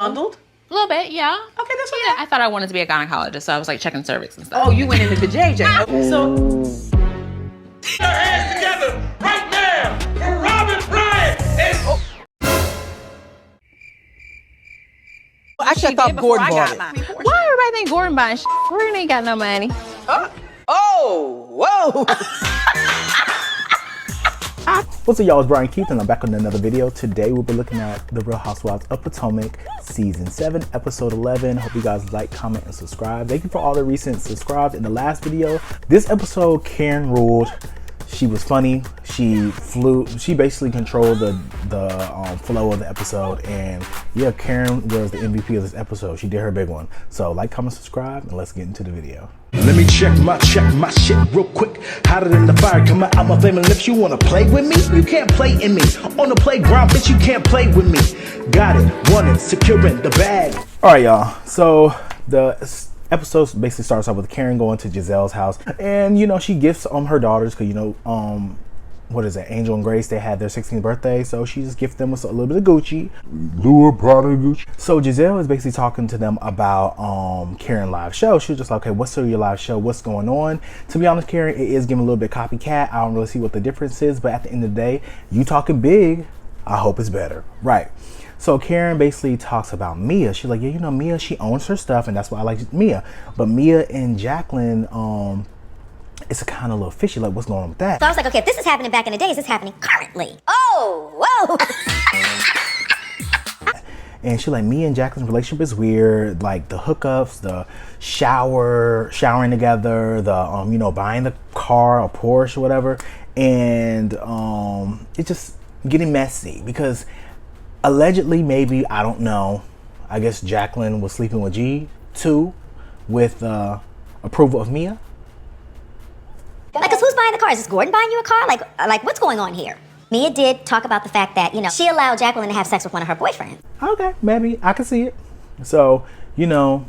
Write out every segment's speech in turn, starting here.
Bundled? A little bit, yeah. Okay, that's okay. Yeah, I thought I wanted to be a gynecologist, so I was like checking cervix and stuff. Oh, you went into the JJ. Okay, so. Put your hands together right now for Robin Bryant and. Actually, I thought Gordon bought it. Why everybody think Gordon buying shit? Gordon ain't got no money. Oh, whoa. What's up, y'all? It's Brian Keith, and I'm back on another video. Today, we'll be looking at The Real Housewives of Potomac, Season 7, Episode 11. Hope you guys like, comment, and subscribe. Thank you for all the recent subscribes in the last video. This episode, Karen ruled. She was funny. She basically controlled the flow of the episode. And yeah, Karen was the MVP of this episode. She did her big one. So like, comment, subscribe, and let's get into the video. Let me check my shit real quick. Hotter than the fire coming out my flaming lips. You wanna play with me? You can't play in me. On the playground, bitch, you can't play with me. Got it, want it, securing the bag. All right, y'all. So the episode basically starts off with Karen going to Giselle's house, and you know she gifts her daughters, because you know what is it, Angel and Grace, they had their 16th birthday, so she just gifted them with a little bit of Gucci. Lure Prada Gucci. So Giselle is basically talking to them about Karen live show. She was just like, okay, what's your live show? What's going on? To be honest, Karen, it is giving a little bit copycat. I don't really see what the difference is, but at the end of the day, you talking big, I hope it's better. Right. So Karen basically talks about Mia. She's like, yeah, you know, Mia, she owns her stuff, and that's why I like Mia. But Mia and Jacqueline, it's a kind of little fishy, like, what's going on with that? So I was like, okay, if this is happening back in the day, is this happening currently? Oh, whoa. And she's like, Mia and Jacqueline's relationship is weird, like the hookups, the showering together, the you know, buying the car, a Porsche or whatever, and it's just getting messy because allegedly, maybe, I don't know, I guess Jacqueline was sleeping with G2 with approval of Mia. Like, cause who's buying the car? Is this Gordon buying you a car? Like what's going on here? Mia did talk about the fact that, you know, she allowed Jacqueline to have sex with one of her boyfriends. Okay, maybe, I can see it. So, you know,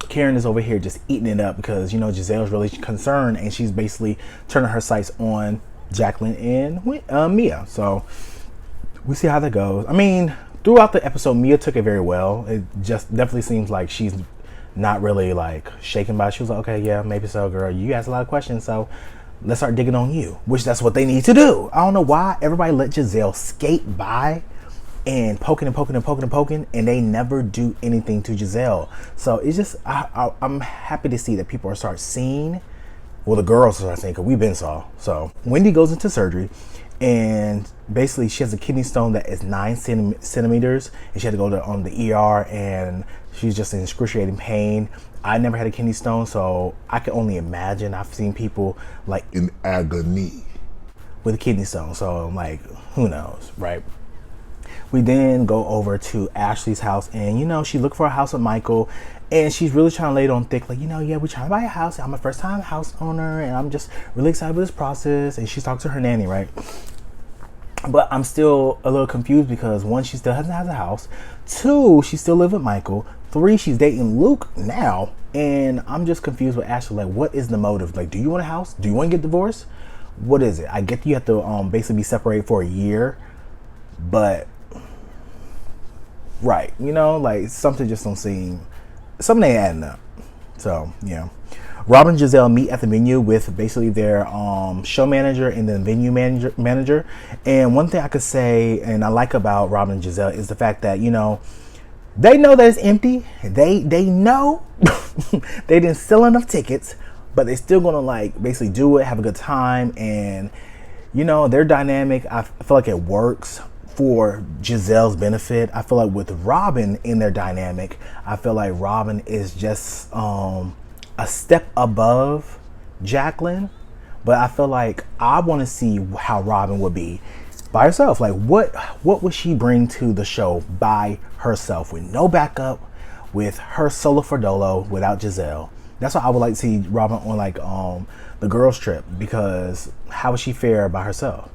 Karen is over here just eating it up because, you know, Giselle's really concerned, and she's basically turning her sights on Jacqueline and Mia. So we see how that goes. I mean, throughout the episode, Mia took it very well. It just definitely seems like she's not really like shaken by it. She was like, okay, yeah, maybe so, girl. You asked a lot of questions, so let's start digging on you, which that's what they need to do. I don't know why everybody let Giselle skate by and poking, and they never do anything to Giselle. So it's just, I'm happy to see that people are start seeing. Well, the girls are saying, because we've been saw. So Wendy goes into surgery, and basically she has a kidney stone that is 9 centimeters, and she had to go to the ER, and she's just in excruciating pain. I never had a kidney stone, so I can only imagine. I've seen people like In agony. with a kidney stone, so I'm like, who knows, right? We then go over to Ashley's house, and you know, she looked for a house with Michael, and she's really trying to lay it on thick, like, you know, yeah, we're trying to buy a house. I'm a first time house owner, and I'm just really excited with this process. And she's talking to her nanny, right? But I'm still a little confused because 1, she still hasn't had a house. 2, she still lives with Michael. 3, she's dating Luke now, and I'm just confused with Ashley. Like, what is the motive? Like, do you want a house? Do you want to get divorced? What is it? I get you have to basically be separated for a year, but right, you know, like something just don't seem, something ain't adding up. So yeah, Rob and Giselle meet at the venue with basically their show manager and then venue manager. And one thing I could say, and I like about Rob and Giselle, is the fact that, you know that it's empty. They know they didn't sell enough tickets, but they're still gonna like basically do it, have a good time, and you know, their dynamic, I feel like it works for Giselle's benefit. I feel like with Robin in their dynamic, I feel like Robin is just a step above Jacqueline, but I feel like I want to see how Robin would be by herself. Like, what would she bring to the show by herself with no backup, with her solo for dolo without Giselle? That's why I would like to see Robin on like the girls trip, because how would she fare by herself,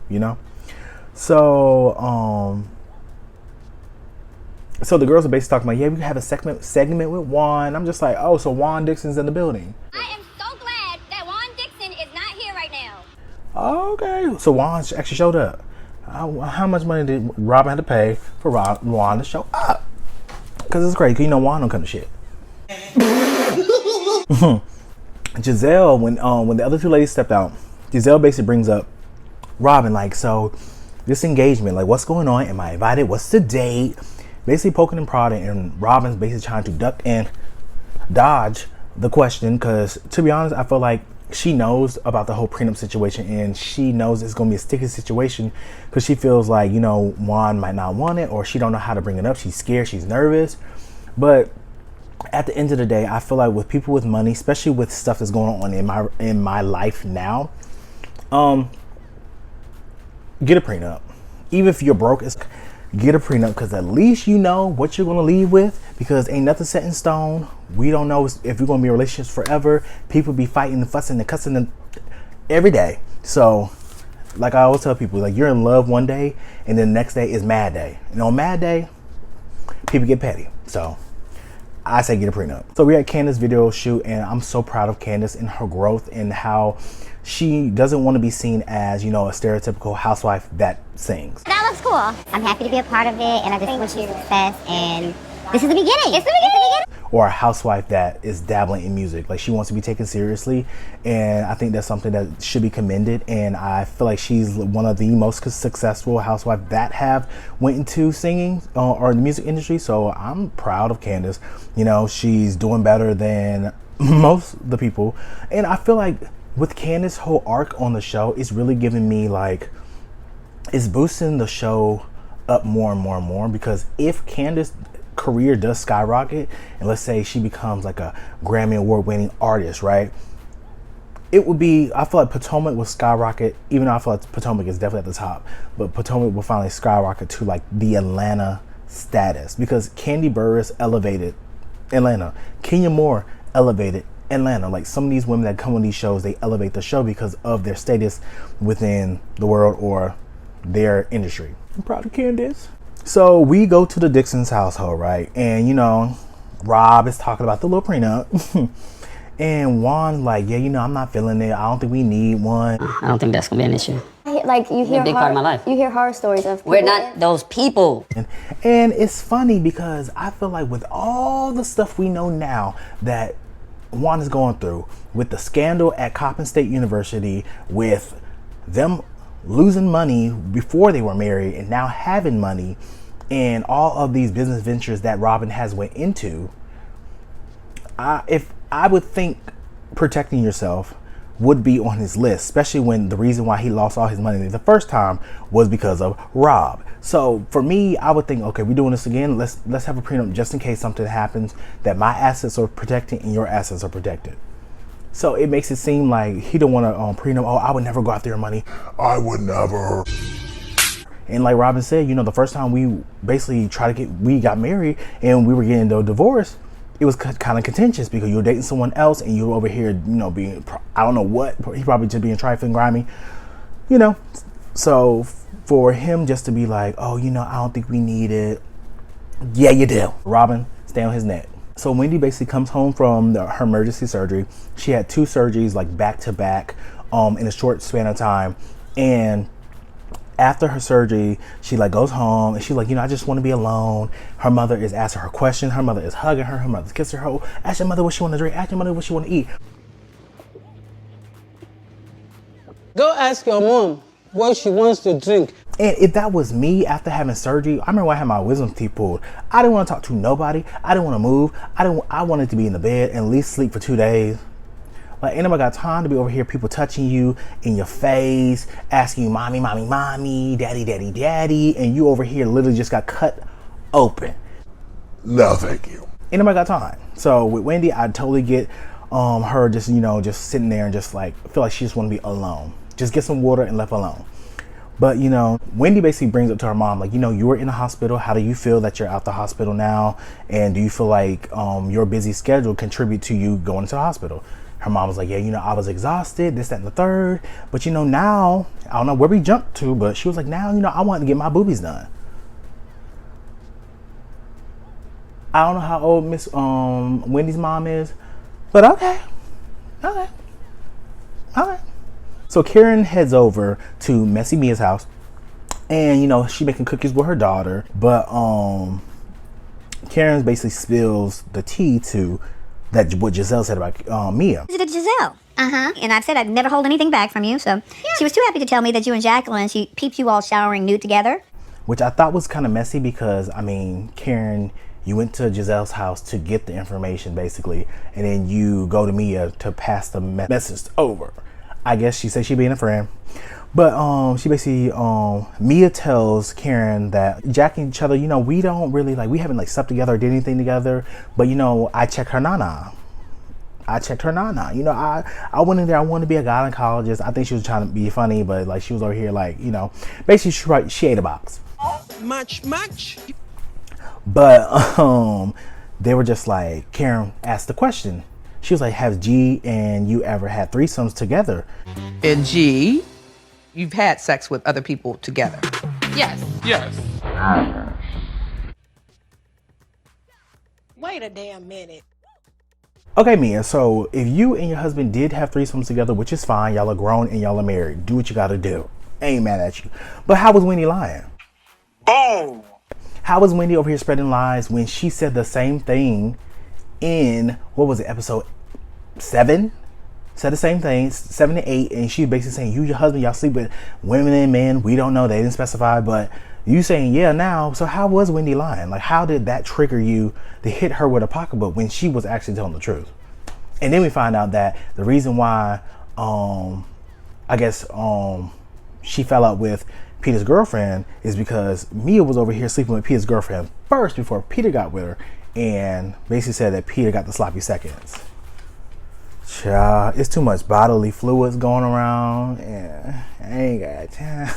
you know? So so the girls are basically talking about, yeah, we can have a segment with Juan. I'm just like, oh, so Juan Dixon's in the building. I am so glad that Juan Dixon is not here right now. Okay, so Juan actually showed up. How much money did Robin have to pay for Juan to show up? Cause it's crazy. 'Cause you know Juan don't come to shit. Giselle, when the other two ladies stepped out, Giselle basically brings up Robin, like, so this engagement, like, what's going on? Am I invited? What's the date? Basically poking and prodding, and Robin's basically trying to duck and dodge the question, because to be honest, I feel like she knows about the whole prenup situation, and she knows it's going to be a sticky situation, because she feels like, you know, Juan might not want it, or she don't know how to bring it up. She's scared, she's nervous. But at the end of the day, I feel like with people with money, especially with stuff that's going on in my life now, get a prenup. Even if you're broke, get a prenup, because at least you know what you're going to leave with, because ain't nothing set in stone. We don't know if you're going to be in relationships forever. People be fighting and fussing and cussing every day. So like I always tell people, like, you're in love one day and then the next day is mad day. And on mad day, people get petty. So I say get a prenup. So we're at Candace's video shoot, and I'm so proud of Candace and her growth and how she doesn't want to be seen as, you know, a stereotypical housewife that sings. That looks cool. I'm happy to be a part of it, and I just wish you success, and this is the beginning. It's the beginning. Or a housewife that is dabbling in music. Like, she wants to be taken seriously, and I think that's something that should be commended. And I feel like she's one of the most successful housewives that have went into singing or the music industry. So I'm proud of Candace. You know, she's doing better than most of the people, and I feel like with Candace's whole arc on the show, it's really giving me, like, it's boosting the show up more and more and more, because if Candace's career does skyrocket, and let's say she becomes like a Grammy Award winning artist, right? It would be, I feel like Potomac will skyrocket, even though I feel like Potomac is definitely at the top, but Potomac will finally skyrocket to like the Atlanta status, because Kandi Burruss elevated Atlanta. Kenya Moore elevated Atlanta. Like, some of these women that come on these shows, they elevate the show because of their status within the world or their industry. I'm proud of Candace. So we go to the Dixon's household, right? And, you know, Rob is talking about the little prenup. And Juan's like, yeah, you know, I'm not feeling it. I don't think we need one. I don't think that's gonna be an issue. Like, you hear a big part of my life. You hear horror stories of people. We're not those people. And it's funny because I feel like with all the stuff we know now that Juan is going through, with the scandal at Coppin State University, with them losing money before they were married and now having money, and all of these business ventures that Robin has went into, if I would think protecting yourself would be on his list, especially when the reason why he lost all his money the first time was because of Rob. So for me, I would think, okay, we're doing this again. Let's have a prenup just in case something happens, that my assets are protected and your assets are protected. So it makes it seem like he don't want to prenup. Oh, I would never go after your money. I would never. And like Robin said, you know, the first time we basically we got married and we were getting the divorce, it was kind of contentious because you were dating someone else and you were over here, you know, being, I don't know what, he probably just being trifling, grimy, you know. So for him just to be like, oh, you know, I don't think we need it. Yeah, you do. Robin, stay on his neck. So Wendy basically comes home from her emergency surgery. She had 2 surgeries like back to back in a short span of time. And after her surgery, she like goes home and she's like, you know, I just want to be alone. Her mother is asking her questions. Her mother is hugging her. Her mother's kissing her. Ask your mother what she want to drink. Ask your mother what she want to eat. Go ask your mom what she wants to drink. And if that was me after having surgery, I remember when I had my wisdom teeth pulled. I didn't want to talk to nobody. I didn't want to move. I wanted to be in the bed and at least sleep for 2 days. Like, ain't nobody got time to be over here, people touching you in your face, asking you, mommy, mommy, mommy, daddy, daddy, daddy, and you over here literally just got cut open. No, thank you. Ain't nobody got time. So with Wendy, I totally get her just, you know, just sitting there and just like, feel like she just want to be alone. Just get some water and left alone. But, you know, Wendy basically brings up to her mom, like, you know, you were in the hospital. How do you feel that you're out the hospital now? And do you feel like your busy schedule contribute to you going to the hospital? Her mom was like, yeah, you know, I was exhausted, this, that, and the third. But, you know, now, I don't know where we jumped to, but she was like, now, you know, I want to get my boobies done. I don't know how old Miss Wendy's mom is, but okay. So Karen heads over to Messy Mia's house, and, you know, she making cookies with her daughter, but Karen basically spills the tea to that what Giselle said about Mia. Visited Giselle. And I've said I'd never hold anything back from you, so she was too happy to tell me that you and Jacqueline, she peeped you all showering nude together. Which I thought was kind of messy because, I mean, Karen, you went to Giselle's house to get the information, basically, and then you go to Mia to pass the message over. I guess she said she being a friend. But she basically, Mia tells Karen that Jack and each other, you know, we don't really, like, we haven't, like, slept together or did anything together. But, you know, I checked her nana. You know, I went in there, I wanted to be a gynecologist. I think she was trying to be funny, but, like, she was over here, like, you know, basically she ate a box. Much. But they were just like, Karen asked the question. She was like, have G and you ever had threesomes together? And G, you've had sex with other people together. Yes. Yes. Wait a damn minute. Okay, Mia, so if you and your husband did have threesomes together, which is fine, y'all are grown and y'all are married, do what you gotta do. Ain't mad at you. But how was Wendy lying? Boom. How was Wendy over here spreading lies when she said the same thing in, what was it, episode 7? Said the same thing, 7 to 8, and she basically saying, you and your husband, y'all sleep with women and men, we don't know, they didn't specify, but you saying yeah now. So how was Wendy lying? Like, how did that trigger you to hit her with a pocketbook when she was actually telling the truth? And then we find out that the reason why I guess she fell out with Peter's girlfriend is because Mia was over here sleeping with Peter's girlfriend first before Peter got with her, and basically said that Peter got the sloppy seconds. Child, it's too much bodily fluids going around, and I ain't got time.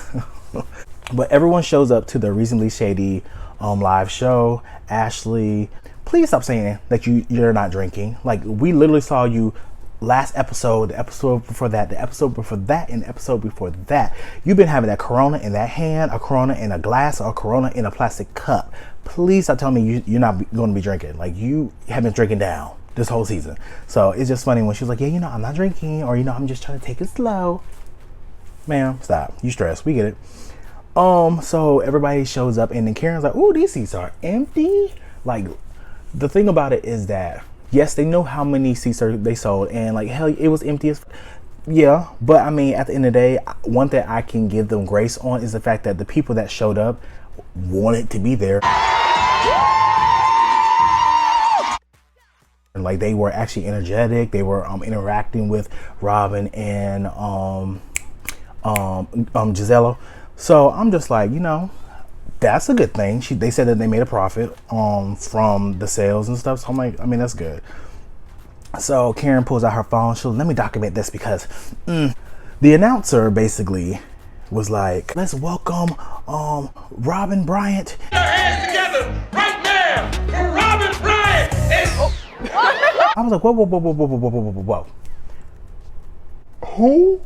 But everyone shows up to the Reasonably Shady live show. Ashley, please stop saying that you're not drinking. Like, we literally saw you last episode, the episode before that, the episode before that, and the episode before that. You've been having that Corona in that hand, a Corona in a glass, or a Corona in a plastic cup. Please stop telling me you're not going to be drinking. Like, you have been drinking down this whole season. So it's just funny when she was like, yeah, you know, I'm not drinking, or, you know, I'm just trying to take it slow. Ma'am, stop. You stressed. We get it. So everybody shows up, and then Karen's like, "Ooh, these seats are empty." Like, the thing about it is that, yes, they know how many seats they sold, and like, hell, it was empty as yeah. But I mean, at the end of the day, one thing I can give them grace on is the fact that the people that showed up wanted to be there. Like, they were actually energetic. They were interacting with Robin and Gisela. So I'm just like, you know, that's a good thing. They said that they made a profit from the sales and stuff. So I'm like, I mean, that's good. So Karen pulls out her phone. She'll let me document this because the announcer basically was like, let's welcome Robin Bryant. Put your hands together right now for Robin Bryant. I was like, whoa. Who?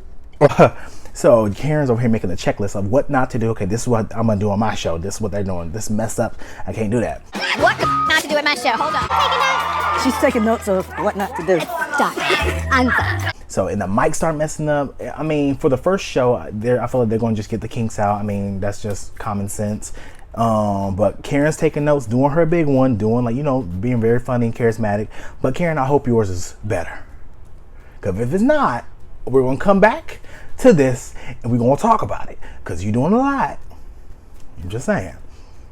So Karen's over here making a checklist of what not to do. Okay, this is what I'm gonna do on my show. This is what they're doing. This messed up. I can't do that. What not to do at my show? Hold on. She's taking notes of what not to do. Stop. I'm fine. So, and the mics start messing up. I mean, for the first show, I feel like they're going to just get the kinks out. I mean, that's just common sense. But Karen's taking notes, doing her big one, doing, like, you know, being very funny and charismatic. But Karen, I hope yours is better. Because if it's not, we're going to come back to this and we're going to talk about it. Because you're doing a lot. I'm just saying.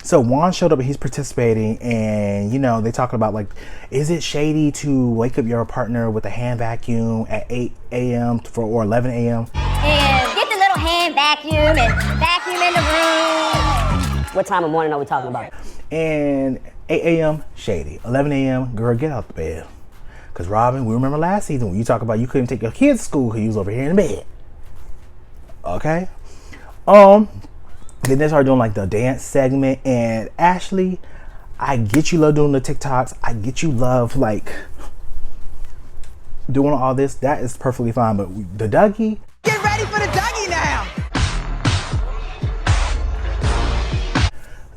So Juan showed up and he's participating, and, you know, they talking about, like, is it shady to wake up your partner with a hand vacuum at 8 a.m. or 11 a.m.? And get the little hand vacuum and vacuum in the room. What time of morning are we talking about? And 8 a.m., shady. 11 a.m., girl, get out the bed. Because, Robin, we remember last season when you talk about you couldn't take your kids to school because you was over here in the bed. Okay? Then they started doing, like, the dance segment, and Ashley, I get you love doing the TikToks. I get you love, like, doing all this. That is perfectly fine, but the Dougie. Get ready for the Dougie now.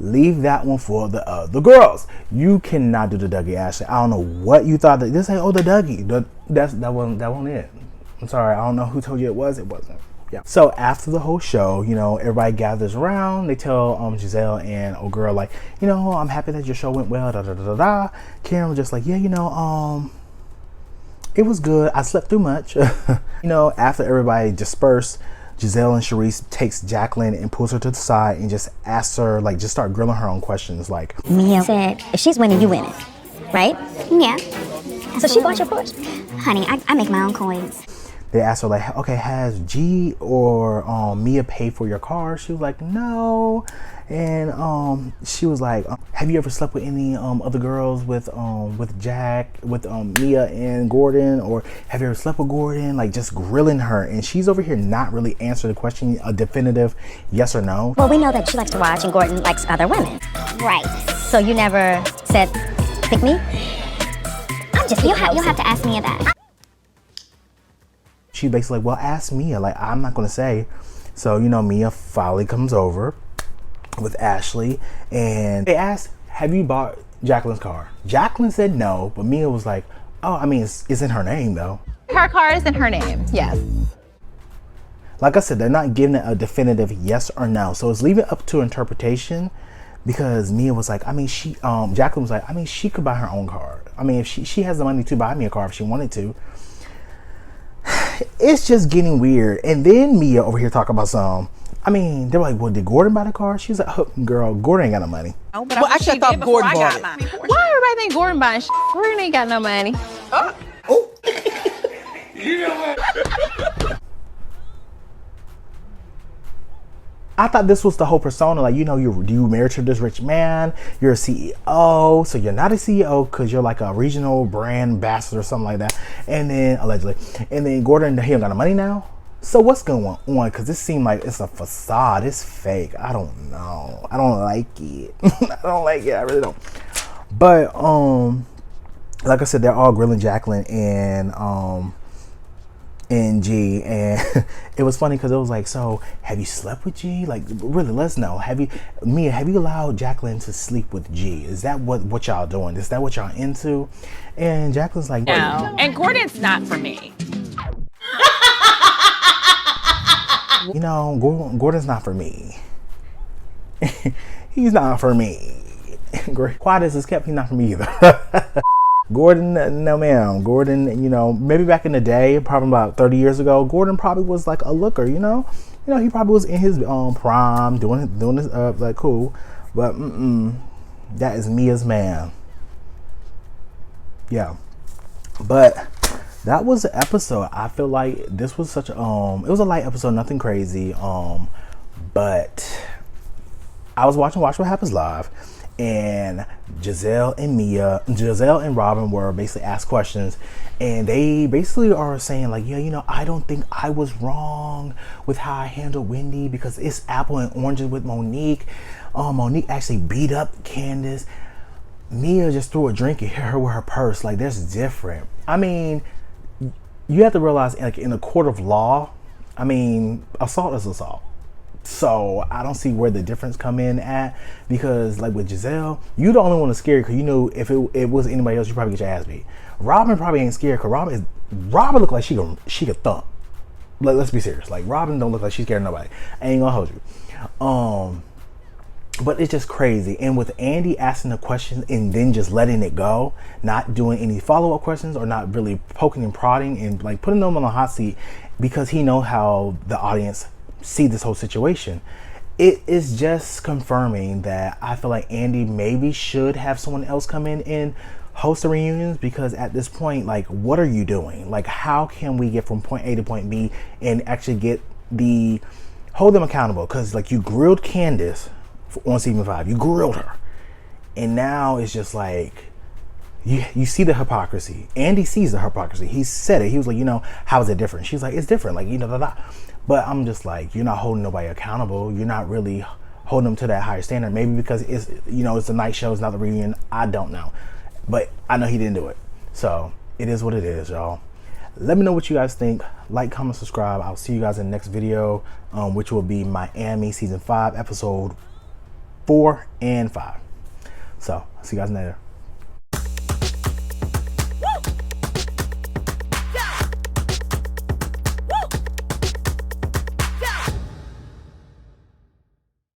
Leave that one for the girls. You cannot do the Dougie, Ashley. I don't know what you thought. This ain't, oh, the Dougie. That wasn't it. I'm sorry. I don't know who told you it was. It wasn't. Yeah. So after the whole show, you know, everybody gathers around. They tell Giselle and old girl, like, you know, I'm happy that your show went well. Da da da da da. Karen was just like, yeah, you know, it was good. I slept too much. You know, after everybody dispersed, Giselle and Charisse takes Jacqueline and pulls her to the side and just asks her, like, just start grilling her on questions, like, Mia said, if she's winning, you winning, right? Yeah. So she bought your Porsche. Honey, I make my own coins. they asked her, like, okay, has G or Mia paid for your car? She was like, no. And she was like, have you ever slept with any other girls with Jack, with Mia and Gordon, or have you ever slept with Gordon? Like, just grilling her, and she's over here not really answering the question, a definitive yes or no. Well, we know that she likes to watch and Gordon likes other women. Right. So you never said, pick me? I'm just You'll have to ask Mia that. She basically like, well, ask Mia. Like, I'm not gonna say. So, you know, Mia finally comes over with Ashley, and they asked, have you bought Jacqueline's car? Jacqueline said no, but Mia was like, oh, I mean, it's in her name though. Her car is in her name, yes. Like I said, they're not giving it a definitive yes or no, so it's leaving it up to interpretation, because Mia was like, I mean, Jacqueline was like, I mean, she could buy her own car. I mean, if she has the money to buy me a car if she wanted to. It's just getting weird. And then Mia over here talking about I mean, they're like, well, did Gordon buy the car? She's like, oh, girl, Gordon ain't got no money. Well, actually, I thought Gordon bought it. Why everybody think Gordon buying shit? Gordon ain't got no money. You know what? I thought this was the whole persona. Like, you know, you married to this rich man. You're a CEO. So you're not a CEO because you're like a regional brand ambassador or something like that. And then, allegedly. And then Gordon, he don't got no money now. So what's going on? Because this seemed like it's a facade. It's fake. I don't know. I don't like it. I don't like it. I really don't. But, like I said, they're all grilling Jacqueline and G, and it was funny because it was like, so have you slept with G? Like, really, let's know. Mia, have you allowed Jacqueline to sleep with G? Is that what y'all doing? Is that what y'all into? And Jacqueline's like, no. And Gordon's not for me. You know, Gordon's not for me. He's not for me. Quiet as is kept, he's not for me either. Gordon, no ma'am. Gordon, you know, maybe back in the day, probably about 30 years ago, Gordon probably was like a looker, you know? You know, he probably was in his prime, doing his like, cool. But that is Mia's man. Yeah. But that was the episode. I feel like this was such a it was a light episode, nothing crazy. But I was watching Watch What Happens Live, and Giselle and Robin were basically asked questions, and they basically are saying like, yeah, you know, I don't think I was wrong with how I handled Wendy because it's apple and oranges with Monique. Monique actually beat up Candace. Mia just threw a drink and hit her with her purse. Like, that's different. I mean, you have to realize, like, in a court of law, I mean, assault is assault. So I don't see where the difference come in at, because like with Giselle, you the only one that's scared because you know if it was anybody else, you probably get your ass beat. Robin probably ain't scared because Robin look like she could thump. Like, let's be serious. Like, Robin don't look like she's scared of nobody. I ain't gonna hold you. But it's just crazy. And with Andy asking the question and then just letting it go, not doing any follow-up questions or not really poking and prodding and like putting them on the hot seat because he knows how the audience see this whole situation, it is just confirming that I feel like Andy maybe should have someone else come in and host the reunions, because at this point, like, what are you doing? Like, how can we get from point A to point B and actually hold them accountable? Because like, you grilled Candace on season 5, you grilled her, and now it's just like you see the hypocrisy. Andy sees the hypocrisy. He said it. He was like, you know, how is it different? She's like, it's different. Like, you know, But I'm just like, you're not holding nobody accountable. You're not really holding them to that higher standard. Maybe because it's, you know, it's a night show, it's not the reunion. I don't know. But I know he didn't do it. So it is what it is, y'all. Let me know what you guys think. Like, comment, subscribe. I'll see you guys in the next video, which will be Miami season 5, episode 4 and 5. So I'll see you guys later.